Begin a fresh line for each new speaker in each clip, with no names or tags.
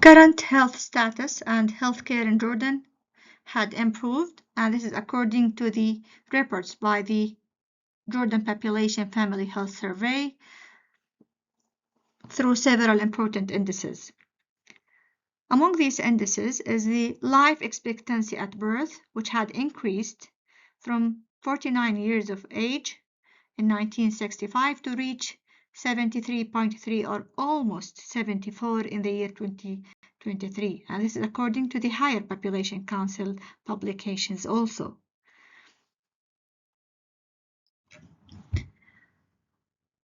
Current health status and healthcare in Jordan had improved, and this is according to the reports by the Jordan Population Family Health Survey through several important indices. Among these indices is the life expectancy at birth, which had increased from 49 years of age in 1965 to reach 73.3 or almost 74 in the year 2023. And this is according to the Higher Population Council publications also.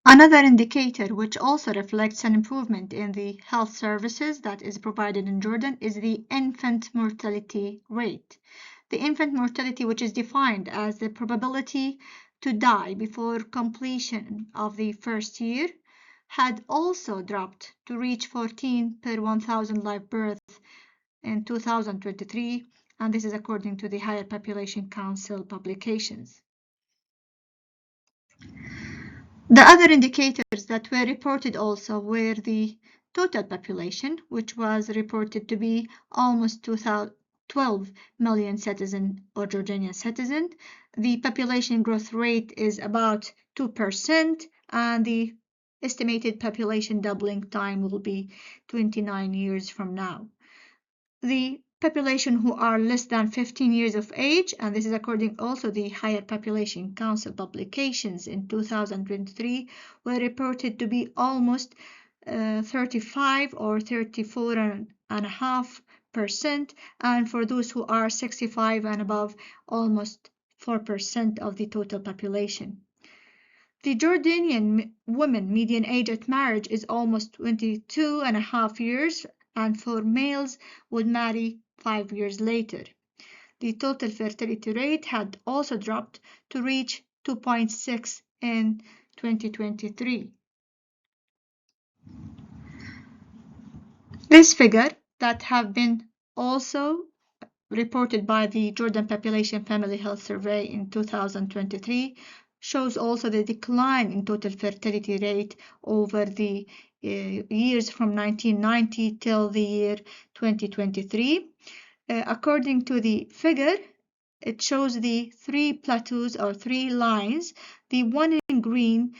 Another indicator which also reflects an improvement in the health services that is provided in Jordan is the infant mortality rate. The infant mortality, which is defined as the probability to die before completion of the first year, had also dropped to reach 14 per 1,000 live births in 2023, and this is according to the Higher Population Council publications. The other indicators that were reported also were the total population, which was reported to be almost 12 million citizens or Jordanian citizens. The population growth rate is about 2%, and the estimated population doubling time will be 29 years from now. The population who are less than 15 years of age, and this is according also the Higher Population Council publications in 2023, were reported to be almost 35 or 34.5%, and for those who are 65 and above, almost 4% of the total population. The Jordanian women median age at marriage is almost 22.5 years, and for males would marry 5 years later. The total fertility rate had also dropped to reach 2.6 in 2023. This figure that have been also reported by the Jordan Population Family Health Survey in 2023 shows also the decline in total fertility rate over the years from 1990 till the year 2023. According to the figure, it shows the three plateaus or three lines. The one in green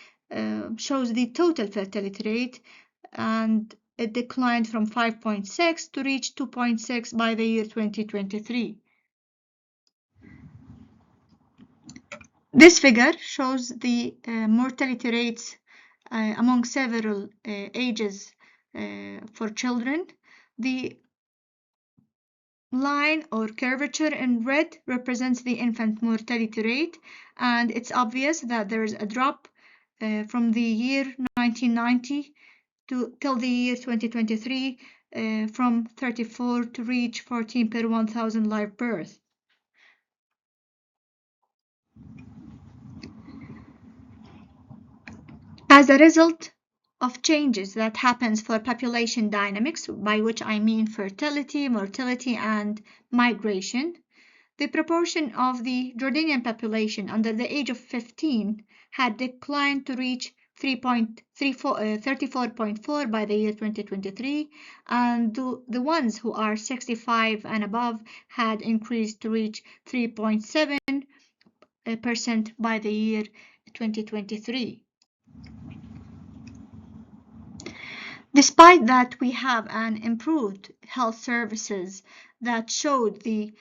shows the total fertility rate, and it declined from 5.6 to reach 2.6 by the year 2023. This figure shows the mortality rates among several ages for children. The line or curvature in red represents the infant mortality rate, and it's obvious that there is a drop from the year 1990 till the year 2023 from 34 to reach 14 per 1,000 live births. As a result of changes that happens for population dynamics, by which I mean fertility, mortality, and migration, the proportion of the Jordanian population under the age of 15 had declined to reach 34.4 by the year 2023, and the ones who are 65 and above had increased to reach 3.7% by the year 2023. Despite that, we have an improved health services that showed the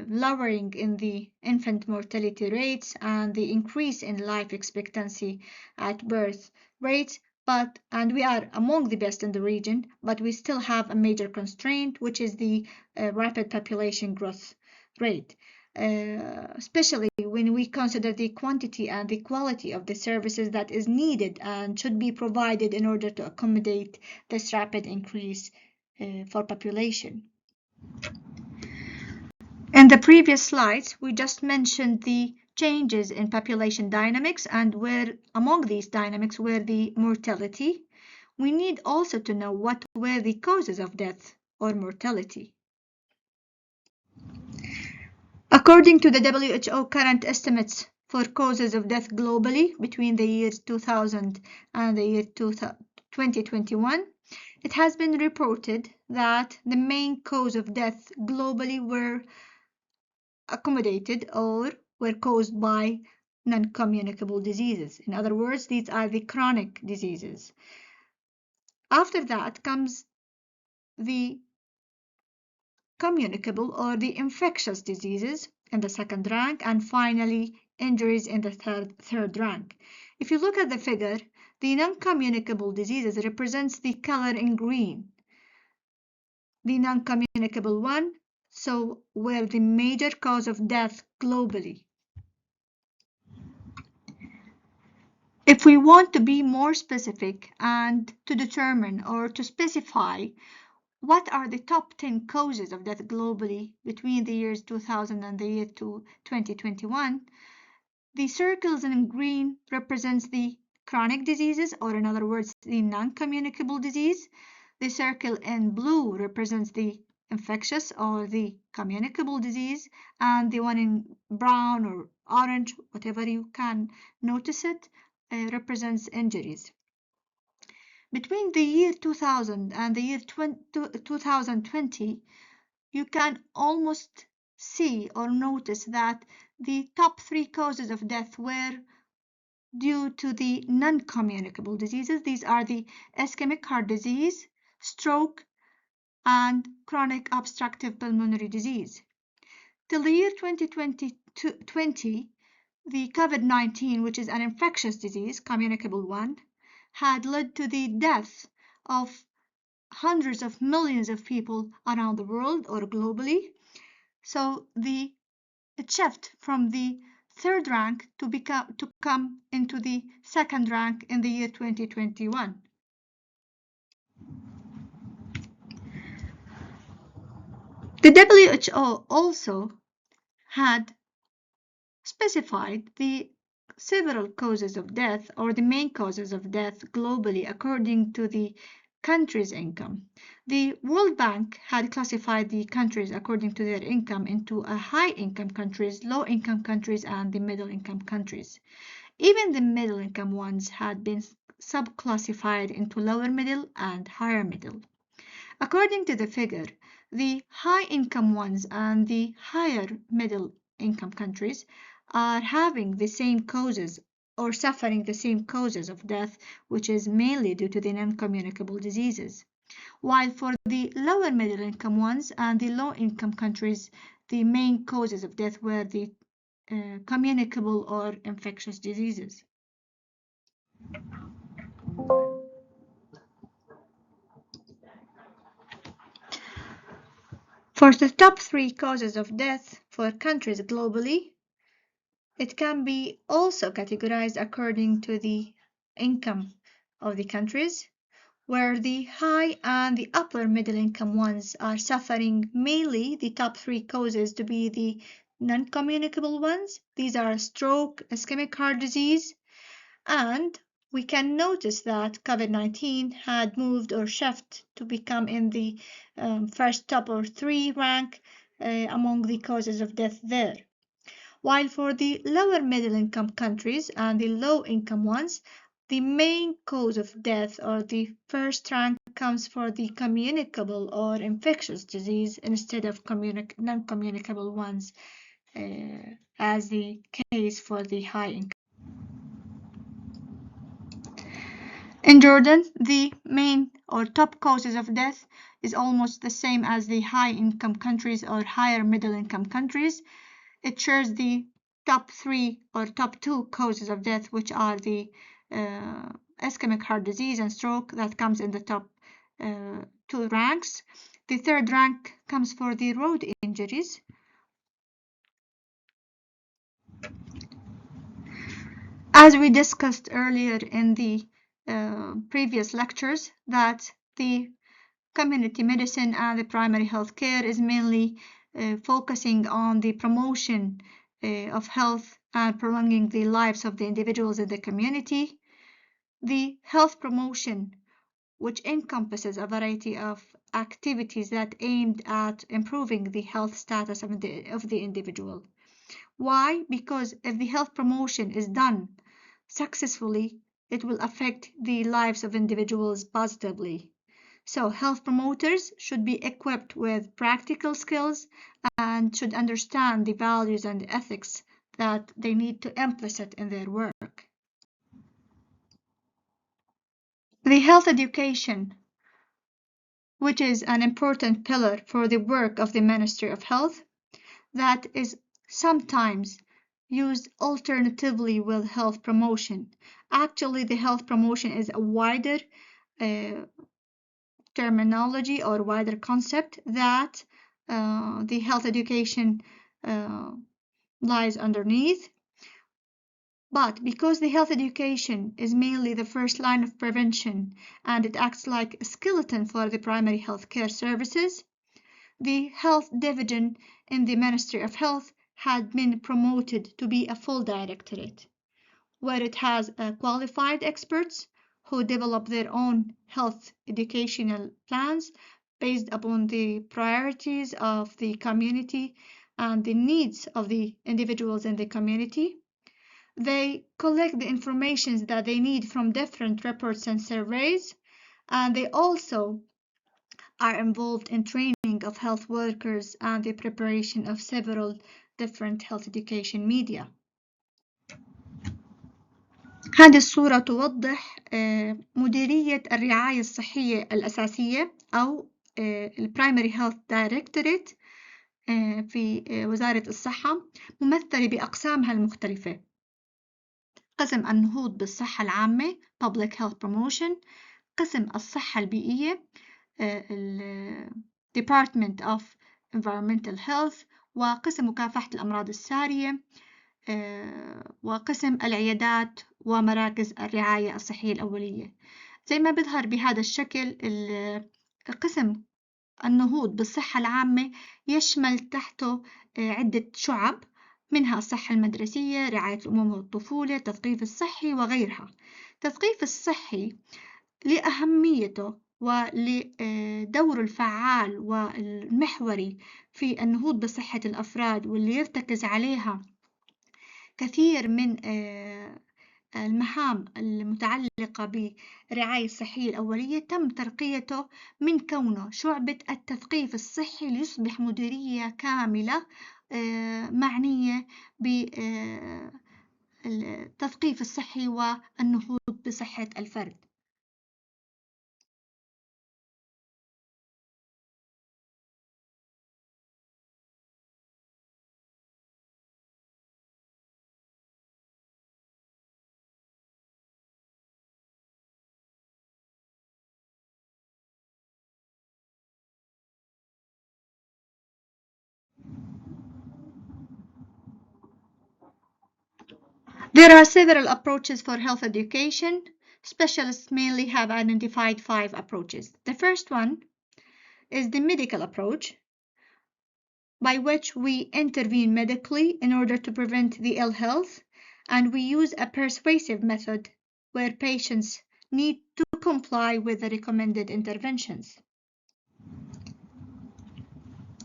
lowering in the infant mortality rates and the increase in life expectancy at birth rates, and we are among the best in the region, but we still have a major constraint, which is the rapid population growth rate. Especially when we consider the quantity and the quality of the services that is needed and should be provided in order to accommodate this rapid increase for population. In the previous slides, we just mentioned the changes in population dynamics, and where among these dynamics were the mortality. We need also to know what were the causes of death or mortality. According to the WHO current estimates for causes of death globally between the years 2000 and the year 2021, it has been reported that the main cause of death globally were accommodated or were caused by non-communicable diseases. In other words, these are the chronic diseases. After that comes the communicable or the infectious diseases in the second rank, and finally injuries in the third rank. If you look at the figure, the non-communicable diseases represents the color in green. The non-communicable one, so were the major cause of death globally. If we want to be more specific and to determine or to specify what are the top 10 causes of death globally between the years 2000 and the year 2021, the circles in green represents the chronic diseases, or in other words, the non-communicable disease. The circle in blue represents the infectious or the communicable disease, and the one in brown or orange, whatever you can notice it, represents injuries. Between the year 2000 and the year 2020, you can almost see or notice that the top 3 causes of death were due to the non-communicable diseases. These are the ischemic heart disease, stroke, and chronic obstructive pulmonary disease. Till the year 2020, the COVID-19, which is an infectious disease, communicable one, had led to the death of hundreds of millions of people around the world or globally. So it shifted from the third rank to come into the second rank in the year 2021. The WHO also had specified the several causes of death, or the main causes of death globally according to the country's income. The World Bank had classified the countries according to their income into high-income countries, low-income countries, and the middle-income countries. Even the middle-income ones had been subclassified into lower middle and higher middle. According to the figure, the high-income ones and the higher middle-income countries are having the same causes or suffering the same causes of death, which is mainly due to the non-communicable diseases. While for the lower middle income ones and the low income countries, the main causes of death were the communicable or infectious diseases. For the top 3 causes of death for countries globally, it can be also categorized according to the income of the countries, where the high and the upper middle income ones are suffering mainly the top 3 causes to be the non-communicable ones. These are stroke, ischemic heart disease, and we can notice that COVID-19 had moved or shifted to become in the first top or 3 rank among the causes of death there. While for the lower middle income countries and the low income ones, the main cause of death or the first rank comes for the communicable or infectious disease instead of non-communicable ones, as the case for the high income. In Jordan, the main or top causes of death is almost the same as the high income countries or higher middle income countries. It shares the top 3 or top 2 causes of death, which are the ischemic heart disease and stroke, that comes in the top 2 ranks. The third rank comes for the road injuries. As we discussed earlier in the previous lectures, that the community medicine and the primary health care is mainly focusing on the promotion of health and prolonging the lives of the individuals in the community. The health promotion, which encompasses a variety of activities that aimed at improving the health status of the individual. Why? Because if the health promotion is done successfully, it will affect the lives of individuals positively. So health promoters should be equipped with practical skills and should understand the values and ethics that they need to implicit in their work. The health education, which is an important pillar for the work of the Ministry of Health, that is sometimes used alternatively with health promotion. Actually, the health promotion is a wider terminology or wider concept that the health education lies underneath. But because the health education is mainly the first line of prevention and it acts like a skeleton for the primary health care services, the health division in the Ministry of Health had been promoted to be a full directorate, where it has qualified experts who develop their own health educational plans based upon the priorities of the community and the needs of the individuals in the community. They collect the information that they need from different reports and surveys, and they also are involved in training of health workers and the preparation of several different health education media. هذه الصورة توضح مديرية الرعاية الصحية الأساسية أو البرايمري هيلث دايركتوريت في وزارة الصحة، ممثلة بأقسامها المختلفة. قسم النهوض بالصحة العامة Public Health Promotion، قسم الصحة البيئية Department of Environmental Health، وقسم مكافحة الأمراض السارية، وقسم العيادات ومراكز الرعاية الصحية الأولية. زي ما بيظهر بهذا الشكل، قسم النهوض بالصحة العامة يشمل تحته عدة شعب، منها الصحة المدرسية، رعاية الأمومة والطفولة، التثقيف الصحي وغيرها. التثقيف الصحي لأهميته ولدوره الفعال والمحوري في النهوض بصحة الأفراد، واللي يرتكز عليها كثير من المهام المتعلقة بالرعاية الصحية الأولية، تم ترقيته من كونه شعبة التثقيف الصحي ليصبح مديرية كاملة معنية بالتثقيف الصحي والنهوض بصحة الفرد. There are several approaches for health education. Specialists mainly have identified 5 approaches. The first one is the medical approach, by which we intervene medically in order to prevent the ill health, and we use a persuasive method where patients need to comply with the recommended interventions.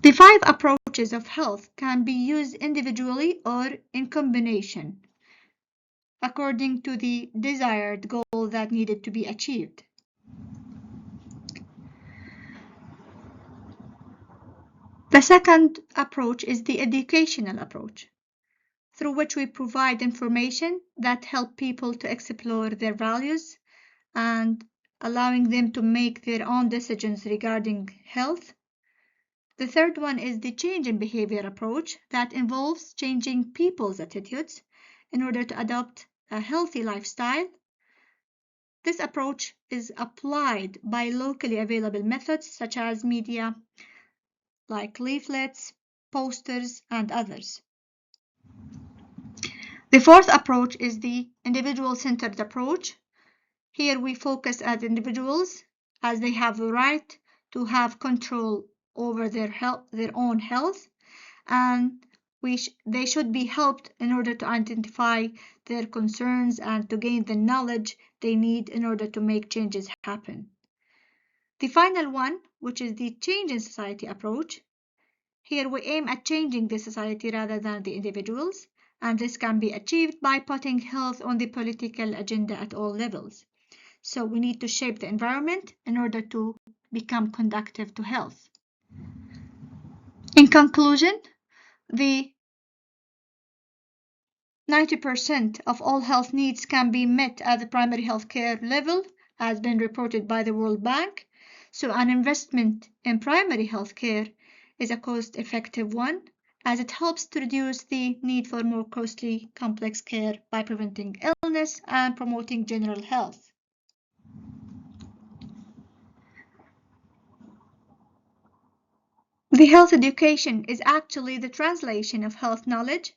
The 5 approaches of health can be used individually or in combination, according to the desired goal that needed to be achieved. The second approach is the educational approach, through which we provide information that help people to explore their values and allowing them to make their own decisions regarding health. The third one is the change in behavior approach that involves changing people's attitudes in order to adopt a healthy lifestyle. This approach is applied by locally available methods such as media, like leaflets, posters, and others. The fourth approach is the individual-centered approach. Here we focus on individuals as they have the right to have control over their own health, and they should be helped in order to identify their concerns and to gain the knowledge they need in order to make changes happen. The final one, which is the change in society approach, here we aim at changing the society rather than the individuals, and this can be achieved by putting health on the political agenda at all levels. So we need to shape the environment in order to become conducive to health. In conclusion, the 90% of all health needs can be met at the primary health care level, as been reported by the World Bank. So an investment in primary health care is a cost-effective one, as it helps to reduce the need for more costly, complex care by preventing illness and promoting general health. The health education is actually the translation of health knowledge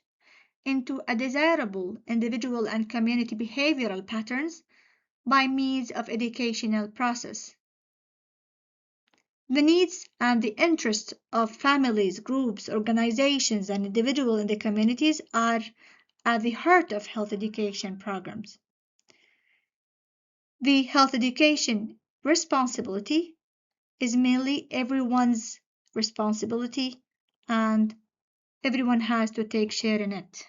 into a desirable individual and community behavioral patterns by means of educational process. The needs and the interests of families, groups, organizations, and individuals in the communities are at the heart of health education programs. The health education responsibility is mainly everyone's responsibility, and everyone has to take share in it.